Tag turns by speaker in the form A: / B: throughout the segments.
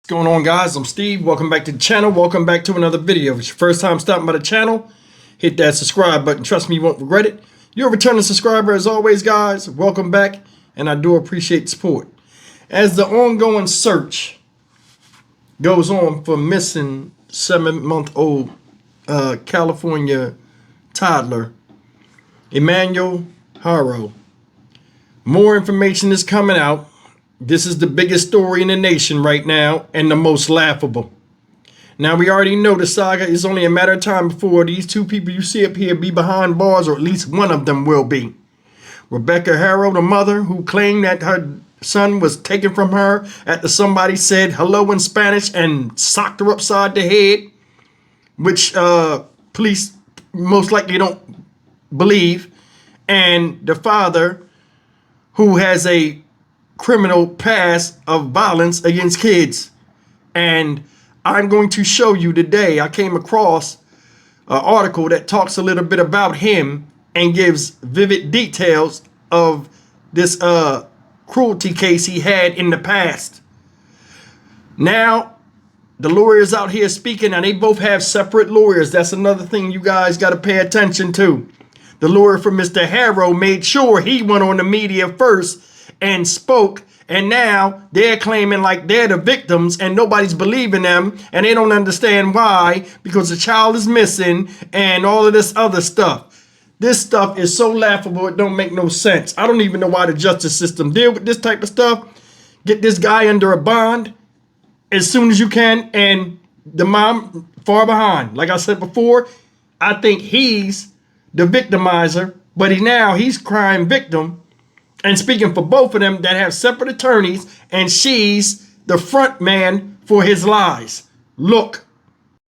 A: What's going on, guys? I'm Steve. Welcome back to the channel. Welcome back to another video. If it's your first time stopping by the channel, hit that subscribe button. Trust me, you won't regret it. You're a returning subscriber as always, guys. Welcome back, and I do appreciate the support. As the ongoing search goes on for missing 7-month-old California toddler, Emmanual Haro, more information is coming out. This is the biggest story in the nation right now and the most laughable. Now, we already know the saga is only a matter of time before these two people you see up here be behind bars, or at least one of them will be. Rebecca Haro, the mother who claimed that her son was taken from her after somebody said hello in Spanish and socked her upside the head, which police most likely don't believe. And the father, who has a criminal past of violence against kids. And I'm going to show you today, I came across an article that talks a little bit about him and gives vivid details of this cruelty case he had in the past. Now, the lawyers out here speaking, and they both have separate lawyers. That's another thing you guys got to pay attention to. The lawyer for Mr. Haro made sure he went on the media first and spoke, and now they're claiming like they're the victims and nobody's believing them, and they don't understand why, because the child is missing and all of this other stuff. This stuff is so laughable, it don't make no sense. I don't even know why the justice system deal with this type of stuff. Get this guy under a bond as soon as you can, and the mom far behind. Like I said before, I think he's the victimizer, but he's crime victim. And speaking for both of them that have separate attorneys, and she's the front man for his lies. Look.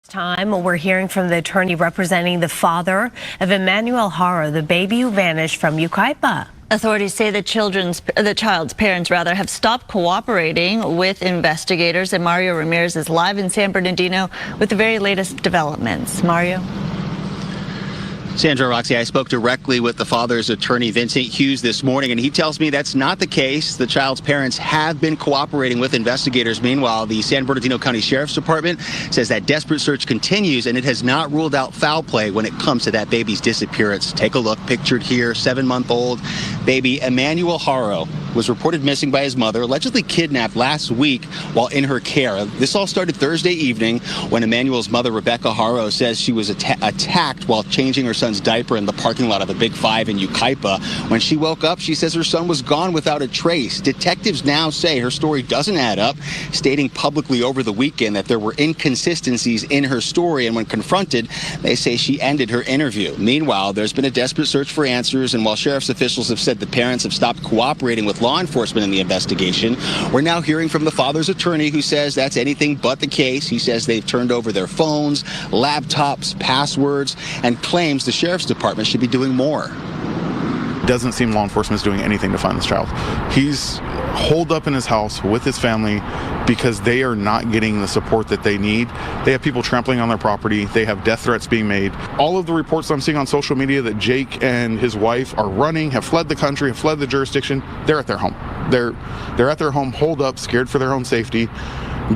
B: Time we're hearing from the attorney representing the father of Emmanual Haro, the baby who vanished from Yucaipa.
C: Authorities say the child's parents have stopped cooperating with investigators, and Mario Ramirez is live in San Bernardino with the very latest developments. Mario.
D: Sandra, Roxy, I spoke directly with the father's attorney, Vincent Hughes, this morning, and he tells me that's not the case. The child's parents have been cooperating with investigators. Meanwhile, the San Bernardino County Sheriff's Department says that desperate search continues, and it has not ruled out foul play when it comes to that baby's disappearance. Take a look. Pictured here, 7-month-old baby Emmanual Haro was reported missing by his mother, allegedly kidnapped last week while in her care. This all started Thursday evening when Emmanuel's mother, Rebecca Haro, says she was attacked while changing her son's diaper in the parking lot of the Big Five in Yucaipa. When she woke up, she says her son was gone without a trace. Detectives now say her story doesn't add up, stating publicly over the weekend that there were inconsistencies in her story, and when confronted, they say she ended her interview. Meanwhile, there's been a desperate search for answers, and while sheriff's officials have said the parents have stopped cooperating with law enforcement in the investigation, we're now hearing from the father's attorney, who says that's anything but the case. He says they've turned over their phones, laptops, passwords, and claims the Sheriff's Department should be doing more.
E: Doesn't seem law enforcement is doing anything to find this child. He's holed up in his house with his family because they are not getting the support that they need. They have people trampling on their property. They have death threats being made. All of the reports I'm seeing on social media that Jake and his wife are running, have fled the country, have fled the jurisdiction, they're at their home. They're at their home, holed up, scared for their own safety,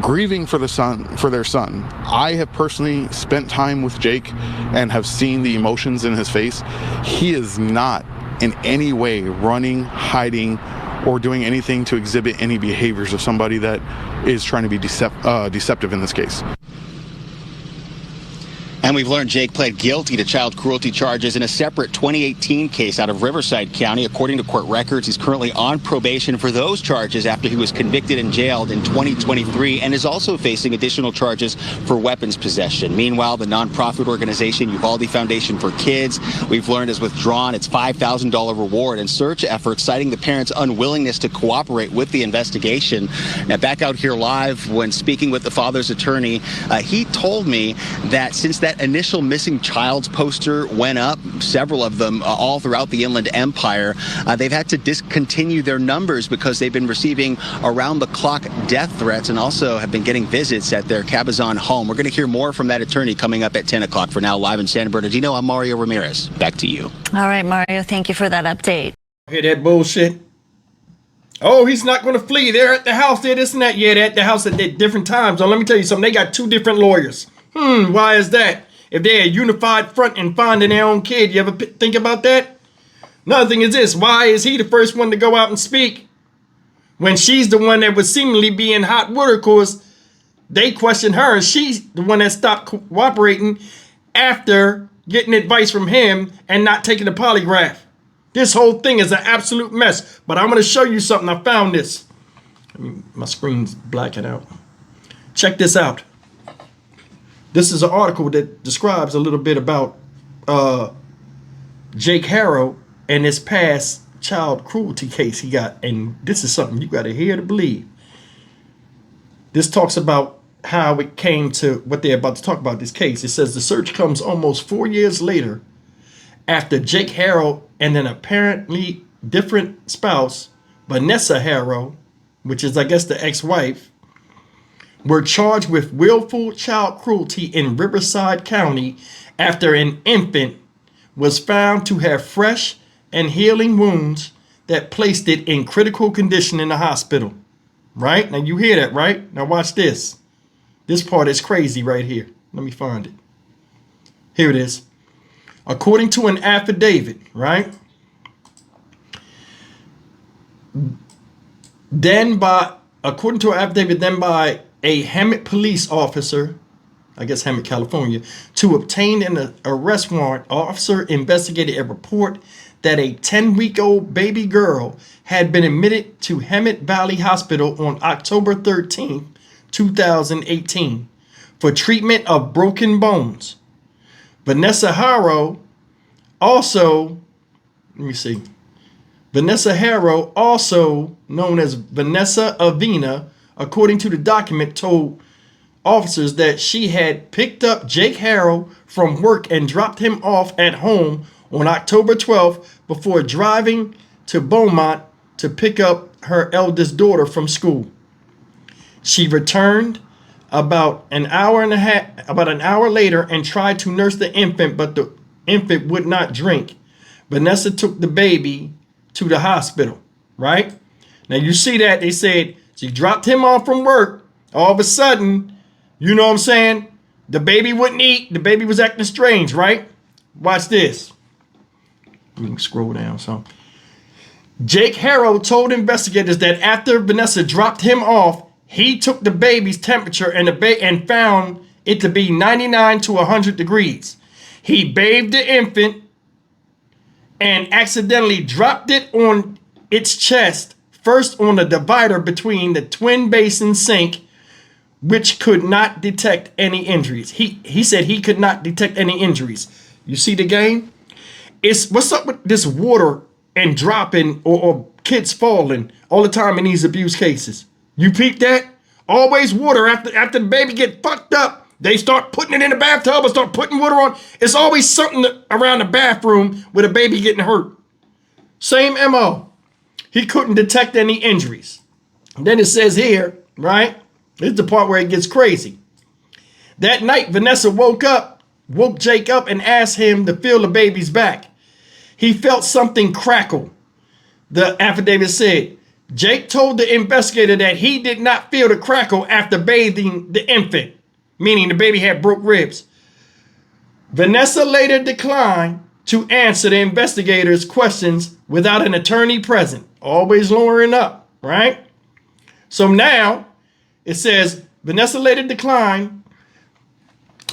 E: grieving for their son. I have personally spent time with Jake and have seen the emotions in his face. He is not in any way running, hiding, or doing anything to exhibit any behaviors of somebody that is trying to be deceptive in this case.
D: And we've learned Jake pled guilty to child cruelty charges in a separate 2018 case out of Riverside County. According to court records, he's currently on probation for those charges after he was convicted and jailed in 2023, and is also facing additional charges for weapons possession. Meanwhile, the nonprofit organization Uvalde Foundation for Kids, we've learned, has withdrawn its $5,000 reward in search efforts, citing the parents' unwillingness to cooperate with the investigation. Now, back out here live, when speaking with the father's attorney, he told me that since that initial missing child's poster went up, several of them all throughout the Inland Empire, they've had to discontinue their numbers because they've been receiving around-the-clock death threats and also have been getting visits at their Cabazon home. We're going to hear more from that attorney coming up at 10 o'clock. For now, live in San Bernardino, I'm Mario Ramirez. Back to you.
C: All right, Mario, thank you for that update.
A: Hear that bullshit? Oh, he's not going to flee. They're at the house. They're this and that. Yeah, they're at the house at different times. So let me tell you something. They got two different lawyers. Why is that? If they're a unified front in finding their own kid, you ever think about that? Another thing is this. Why is he the first one to go out and speak when she's the one that was seemingly being hot with her because they questioned her and she's the one that stopped cooperating after getting advice from him and not taking the polygraph? This whole thing is an absolute mess. But I'm going to show you something. I found this. I mean, my screen's blacking out. Check this out. This is an article that describes a little bit about Jake Haro and his past child cruelty case he got. And this is something you got to hear to believe. This talks about how it came to what they're about to talk about, this case. It says the search comes almost 4 years later after Jake Haro and an apparently different spouse, Vanessa Haro, which is, I guess, the ex-wife, were charged with willful child cruelty in Riverside County after an infant was found to have fresh and healing wounds that placed it in critical condition in the hospital. Right? Now you hear that, right? Now watch this. This part is crazy right here. Let me find it. Here it is. According to an affidavit, right? According to an affidavit then by a Hemet police officer, I guess Hemet, California, to obtain an arrest warrant, officer investigated a report that a 10-week-old baby girl had been admitted to Hemet Valley Hospital on October 13, 2018 for treatment of broken bones. Vanessa Haro also, Vanessa Haro, also known as Vanessa Avina, according to the document, told officers that she had picked up Jake Haro from work and dropped him off at home on October 12th before driving to Beaumont to pick up her eldest daughter from school. She returned about an hour later and tried to nurse the infant, but the infant would not drink. Vanessa took the baby to the hospital, right? Now you see that they said she dropped him off from work. All of a sudden, you know what I'm saying? The baby wouldn't eat. The baby was acting strange, right? Watch this. Let me scroll down some. Jake Haro told investigators that after Vanessa dropped him off, he took the baby's temperature and found it to be 99 to 100 degrees. He bathed the infant and accidentally dropped it on its chest, first on the divider between the twin basin sink, which could not detect any injuries. He said he could not detect any injuries. You see the game? It's what's up with this water and dropping or kids falling all the time in these abuse cases. You peep that? Always water after the baby get fucked up. They start putting it in the bathtub or start putting water on. It's always something around the bathroom with a baby getting hurt. Same MO. He couldn't detect any injuries. And then it says here, right? This is the part where it gets crazy. That night, Vanessa woke Jake up and asked him to feel the baby's back. He felt something crackle. The affidavit said, Jake told the investigator that he did not feel the crackle after bathing the infant, meaning the baby had broke ribs. Vanessa later declined to answer the investigators' questions without an attorney present, always lowering up, right? So now it says Vanessa later declined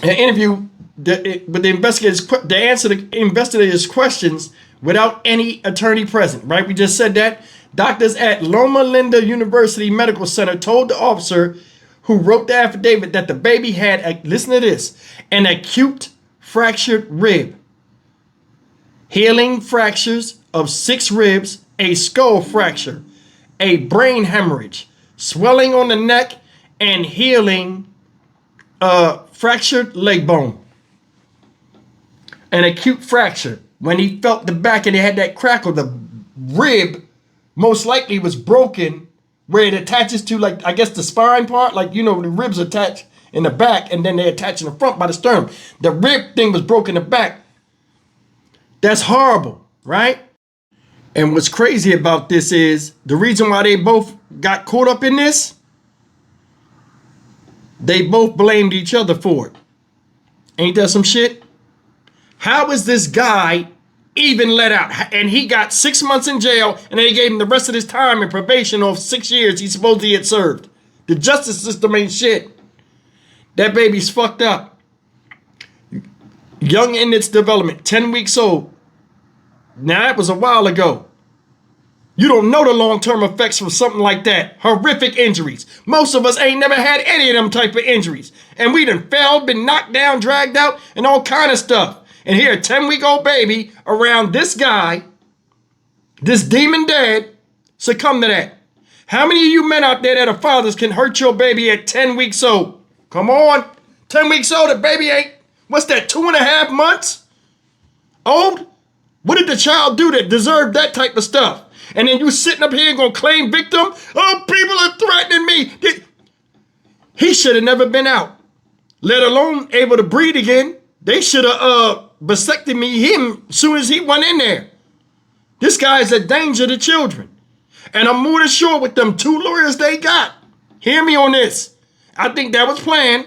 A: an interview with the investigators to answer the investigators' questions without any attorney present, right? We just said that. Doctors at Loma Linda University Medical Center told the officer who wrote the affidavit that the baby had, listen to this, an acute fractured rib, healing fractures of 6 ribs, a skull fracture, a brain hemorrhage, swelling on the neck, and healing fractured leg bone. An acute fracture. When he felt the back and it had that crackle, the rib most likely was broken where it attaches to, like, I guess the spine part, like, you know, the ribs attach in the back and then they attach in the front by the sternum. The rib thing was broken in the back. That's horrible, right? And what's crazy about this is the reason why they both got caught up in this, they both blamed each other for it. Ain't that some shit? How is this guy even let out? And he got 6 months in jail, and they gave him the rest of his time in probation of 6 years he supposedly had served. The justice system ain't shit. That baby's fucked up. Young in its development, 10 weeks old. Now, that was a while ago. You don't know the long-term effects from something like that. Horrific injuries. Most of us ain't never had any of them type of injuries. And we done fell, been knocked down, dragged out, and all kind of stuff. And here, a 10-week-old baby around this guy, this demon dad, succumb to that. How many of you men out there that are fathers can hurt your baby at 10 weeks old? Come on. 10 weeks old, the baby ain't, what's that, 2.5 months old? What did the child do that deserved that type of stuff? And then you sitting up here gonna claim victim? Oh, people are threatening me. He should have never been out, let alone able to breathe again. They should have vasectomy him as soon as he went in there. This guy is a danger to children. And I'm more than sure with them 2 lawyers they got. Hear me on this. I think that was planned.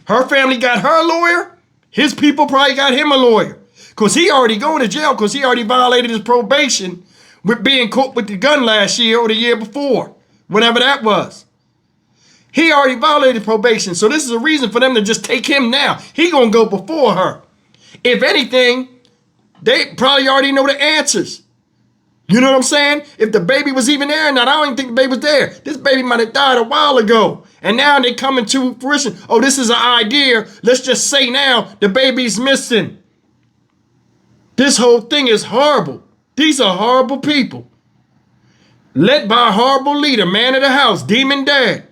A: Her family got her lawyer. His people probably got him a lawyer. Because he already going to jail because he already violated his probation with being caught with the gun last year or the year before. Whenever that was. He already violated probation. So this is a reason for them to just take him now. He going to go before her. If anything, they probably already know the answers. You know what I'm saying? If the baby was even there or not, I don't even think the baby was there. This baby might have died a while ago. And now they come into fruition. Oh, this is an idea. Let's just say now the baby's missing. This whole thing is horrible. These are horrible people. Led by a horrible leader, man of the house, demon dad.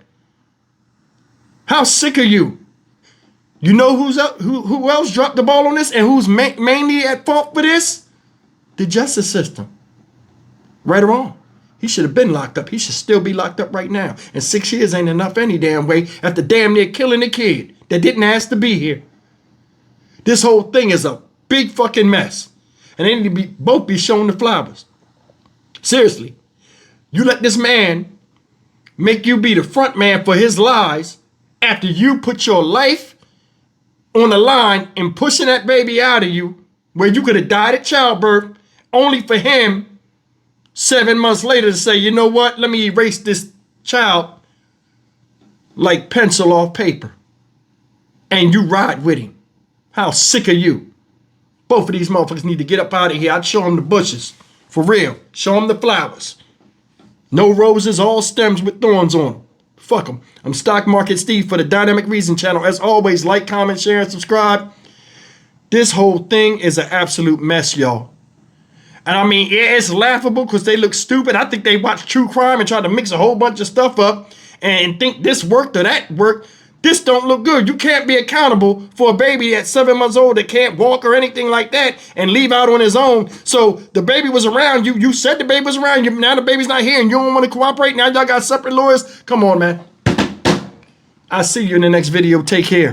A: How sick are you? You know who else dropped the ball on this and who's mainly at fault for this? The justice system. Right or wrong. He should have been locked up. He should still be locked up right now. And 6 years ain't enough any damn way after damn near killing a kid that didn't ask to be here. This whole thing is a big fucking mess. And they need to both be shown the flowers. Seriously. You let this man make you be the front man for his lies after you put your life on the line and pushing that baby out of you where you could have died at childbirth only for him 7 months later to say, you know what? Let me erase this child like pencil off paper. And you ride with him. How sick are you? Both of these motherfuckers need to get up out of here. I'd show them the bushes. For real. Show them the flowers. No roses, all stems with thorns on them. Fuck them. I'm Stock Market Steve for the Dynamic Reason channel. As always, like, comment, share, and subscribe. This whole thing is an absolute mess, y'all. And I mean, yeah, it's laughable because they look stupid. I think they watch true crime and try to mix a whole bunch of stuff up and think this worked or that worked. This don't look good. You can't be accountable for a baby at 7 months old that can't walk or anything like that and leave out on his own. So the baby was around you. You said the baby was around you. Now the baby's not here and you don't want to cooperate. Now y'all got separate lawyers. Come on, man. I'll see you in the next video. Take care.